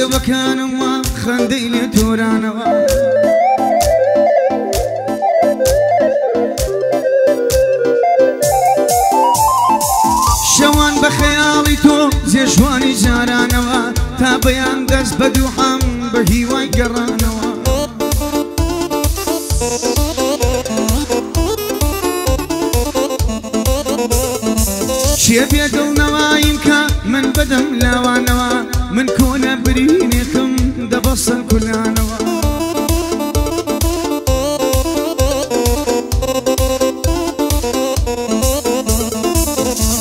شایەوەکانم وا خەندەی لێ تۆرانەوە شەوان بە خەیاڵی تۆ جێژوانی جارانەوە تا بەیان دەست بە دووحەم بە هیوای گەڕانەوە چێ بێدڵنەوەیم کە من بەدەم لاوانەوە من کۆنە برینێکم دەبەسەر کولانەوە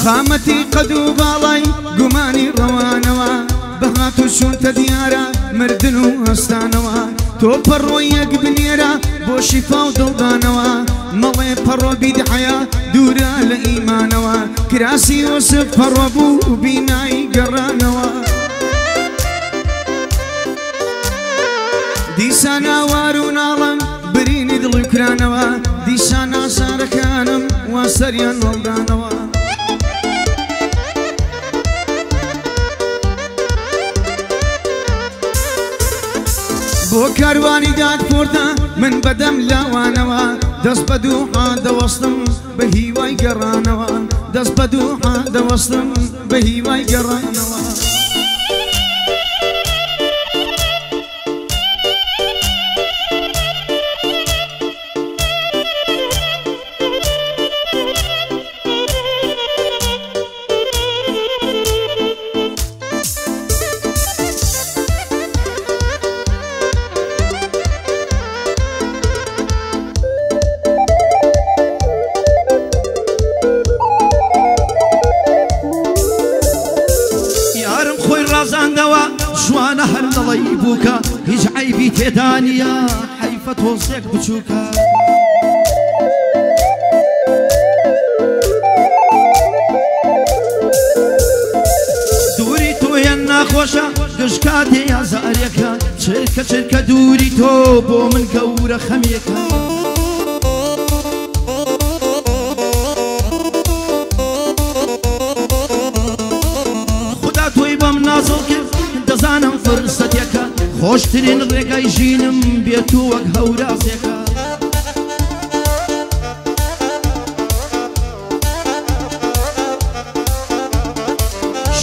قامەتی قەد و باڵای گومانی ڕەوانەوە بەهات و چوونتە دیارە مردن و هەستانەوە تۆ پەڕۆی یەک بنێرە بۆ شیفا و دڵدانەوە مەڵێ پەڕۆ بیدعەیە دوورە لە ئیمانەوە کراسی یۆسف پەڕۆ بوو بینایی گەڕانەوە دیسان ئاوار و ناڵم برینی دڵی کرانەوە دیسان ئاسارەکانم وا سەریان هەڵدانەوە بۆ کاروانی دادپۆردە من بەدەم لاوانەوە دەست بە دووحا دەوەستم بە هیوای گەڕانەوە دەست بە دووحا دەوەستم بە هیوای گەڕانەوە جوانە هەر دڵی بووکە هیچ عیبی تێدا نیە حەیفە تۆزێک بچووکە دووری تۆیان ناخۆشە گشتکاتێ ئازارێکە چرکە چرکە دووری تۆ بۆ من گەورە خەمێکە خدا تۆی بەم نازڵ کرد دەزانم فرسەتێکە خۆشترین ڕێگای ژینم بێت و وەک هەورازێکە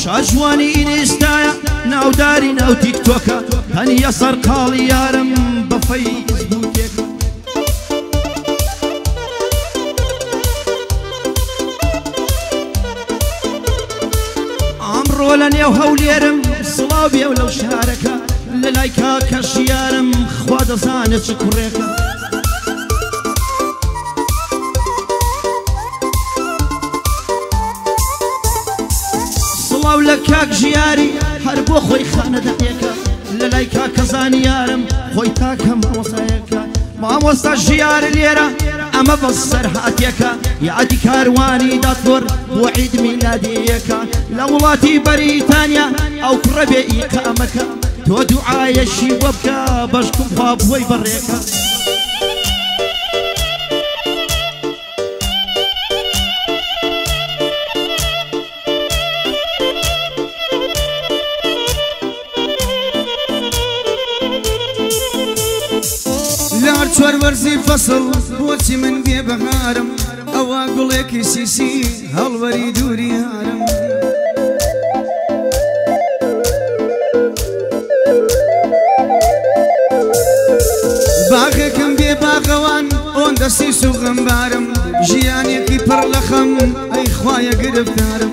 شاژوانی ئینستایە ناوداری ناو تیکتۆکە هەنیە سەرقاڵی یارم بە فەیسبووکێکە ئەمڕۆ لە نێو هەولێرم سڵاو بێ و لەو شارەکە لە لای کاکە ژیارم خوا دەزانێت چ کوڕێکە سڵاو لە کاک ژیاری هەر بۆ خۆی خانەدەقێکە لە لای کاکە زانیارم خۆی تاکە مامۆستایەکە مامۆستا ژیار لێرە ئەمە بە سەرهاتیەکە یادی کاروانی داتۆر بۆ عید میلادیەکە لە وڵاتی بەریتانیا ئەو کوڕە بێ ئیقامەکە تۆ دوعایەشی بۆ بکە بەشکم خوا بۆی بەڕێکە لار چوار وەرزی فەسڵ بۆچی من بێ بەهارم ئەوە گوڵێکی سیسی هەڵوەری دووری هارم باغێکم بێ باغەوان ئۆن دەستی سوغەمبارم ژیانێکی پڕ لە خەم ئەی خوایە گرفتارم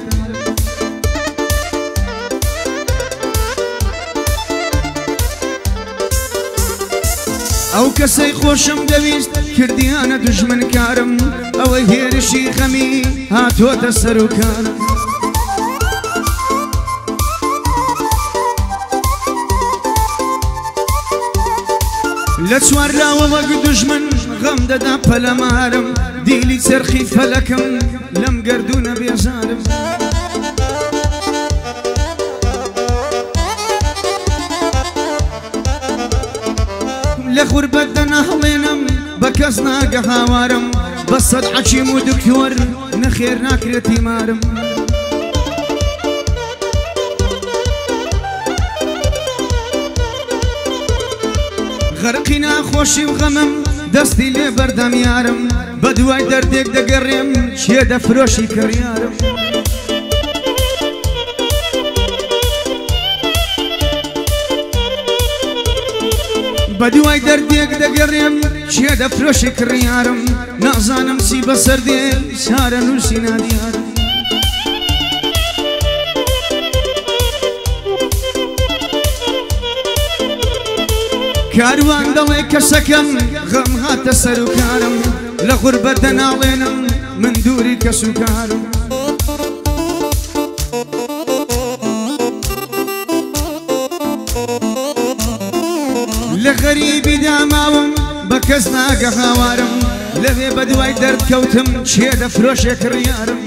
ئەو کەسەی خۆشم دەویست کردیانە دوژمن کارم ئەوەی هێرشی خەمی هاتوۆتە سەر و کارم لە چوارلاوە وەک دوژمن غەم دەدا پەلەمارم دیلی چرخی فەلەکەم لەم گەردوونە بێزارم لە غوربەت دەنەهڵێنم بە کەس ناگە هاوارم بە سەد حەکیم و دکتۆر نەخێر ناکرێتی مارم غەرقی ناخۆشی و غەمم دەستی لێ بەردەم یارم بە دوای دەردێک دەگەڕێم چێ دەفرۆشی کڕیارم بە دوای دەردێک دەگەڕێم چێ دەفرۆشی کڕیارم نازانم چی بەسەر دێ چارە نووسی نادیارم کاروان دەڵێ کەسەکەم غەم هاتە سەر و کارم لە غوربەت دەناڵێنم من دووری کەس و کارم لە غەریبی داماوم بە کەس ناگە هاوارم لەوێ بە دوای دەرد کەوتم چێ دەفرۆشێ کڕیارم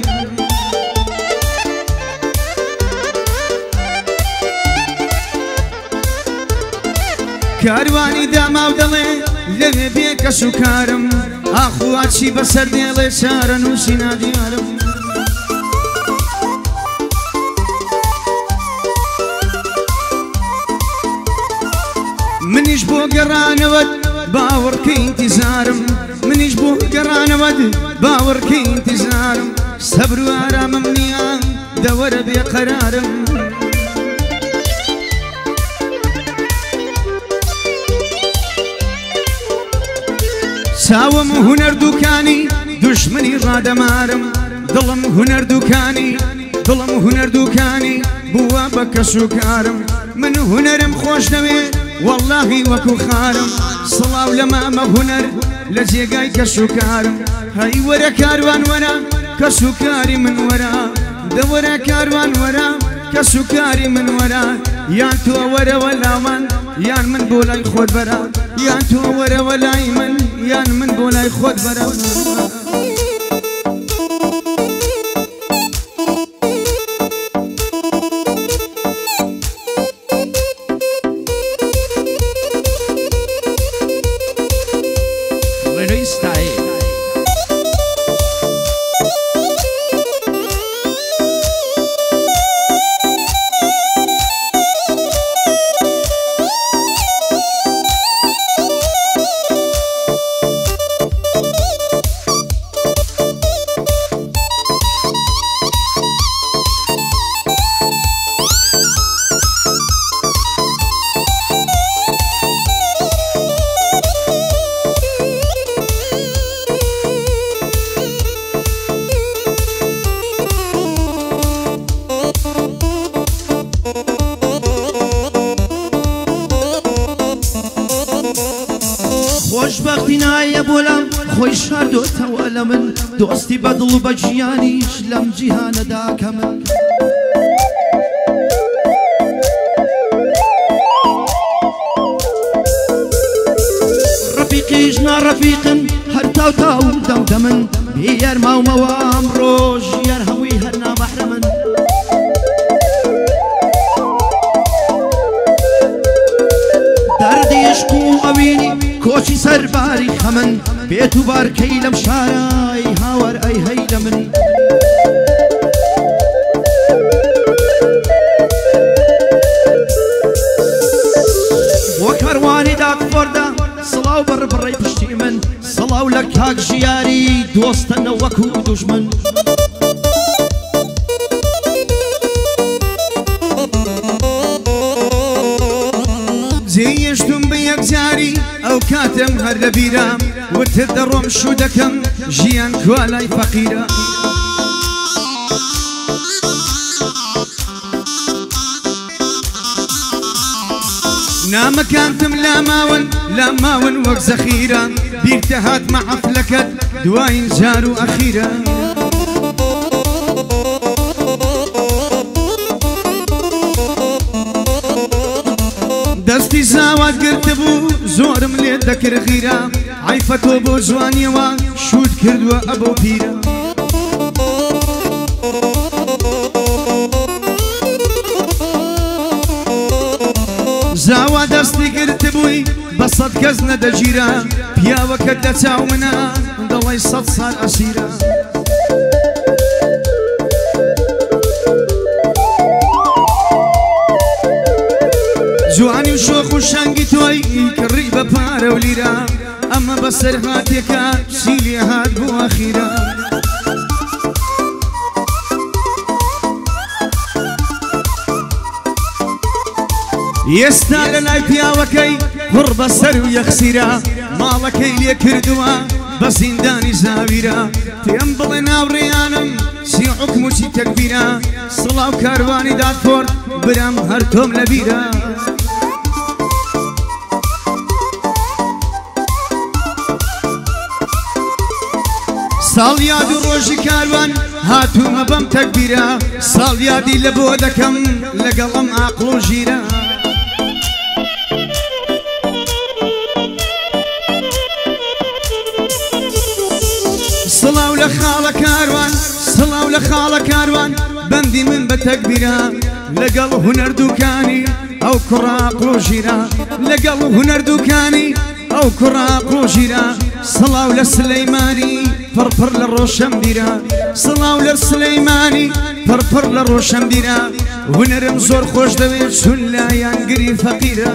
کاروانی داماو دەڵێ لەوێ بێ کەس و کارم ئاخواچی بەسەر دێڵێ چارە نووسی نادیارم منیش بۆ گەڕانەوەت باوەڕکەی ئینتیزارم منیش بۆ گەڕانەوەت باوەڕکەی ئینتیزارم سەبر و ئارامم نییە دەوەرە بێ قەرارم چاوم هونەر دووکانی دوشمنی ڕادەمارم دڵم هونەر دووکانی دڵم هونەر دووکانی بووە بە کەس و کارم من هونەرم خۆش دەوێ واللهی وەکو خارم سڵاو لە مامە هونەر لە جێگای کەس و کارم هەی وەرە کاروان وەرە کەس و کاری من وەرە دەوەرە کاروان وەرە کەس و کاری من وەرە یان تۆ وەرەوە لاوان یان من بۆ لای خۆت بەرە یان تۆ وەرەوە لای من یان من بۆ لای خۆت بەرە خۆشبەختی نایە بۆلام خۆی شاردۆتەوە لە من دۆستی بەدڵ و بە گیانیش لەم جیهانەدا کە من ڕەفیقیش ناڕەفیقن هەر تاو تاو دەمدەمن بێ یارماومەوە ئەمڕۆژ یار هەمووی هەر نامەحرەمن دەردی عشق و ئەوینی کۆچی سەرباری خەمن بێت و بارکەی لەم شارای هاوەر ئەی هەی لە من بۆ کاروانی داکفۆردا سڵاو بەڕبڕەی پشتی من سڵاو لە کاک ژیاری دۆستەنە وەکو دوژمن جێیشتم بە یەکجاری ئەو کاتم هەر لە بیرام وتر دەڕۆم شو دەکەم ژیان کوالای فەقیرە نامەکانتم لا ماون وەک زەخیرە بیرتە هاتمە حەفلەکەت دوایین جار و ئەخیرە دەستی زاوات گرتبوو زۆرم لێ دەکرد غیرە عیفە تۆ بۆ جوانیەوە شوت کردووە ئەبەو پیرە زاوا دەستی گرتبووی بە سەد کەس نەدەگیرە پیاوەکەت لە چاو منە دەڵێی سەد ساڵ ئەسیرە جوانی و شۆخ و شەنگی تۆی کڕی بە پارە و لیرە ئەمە بەسەر هاتێکە چی لێ هات بۆ ئەخیرە ئێستا لە لای پیاوەکەی پڕ بەسەر و یەخسیرە ماڵەکەی لێ کردووە بە زیندانی زاویرە پێم بڵێ ناوڕێیانم چی حکم و چی تەکبیرە سڵاو کاروانی دادپۆرد برام هەر تۆم لەبیرە ساڵیاد و ڕۆژی کاروان هاتوومە بەم تەکبیرە ساڵیادی لە بۆ دەکەم لەگەڵم عاقڵ و ژیرە سڵاو لە خاڵە کاروان سڵاو لە خاڵە کاروان بەندی من بە تەکبیرە لەگەڵ هونەردووکانی ئەو کوڕە عاقڵ و ژیرە لەگەڵ هونەردووکانی ئەو کوڕە عاقڵ و ژیرە سڵاو لە سلەیمانی پڕپڕ لە ڕۆشەمبیرە سڵاو لە سلەیمانی پڕپڕ لە ڕۆشەمبیرە هونەرم زۆر خۆش دەوێت چون لایەنگری فەقیرە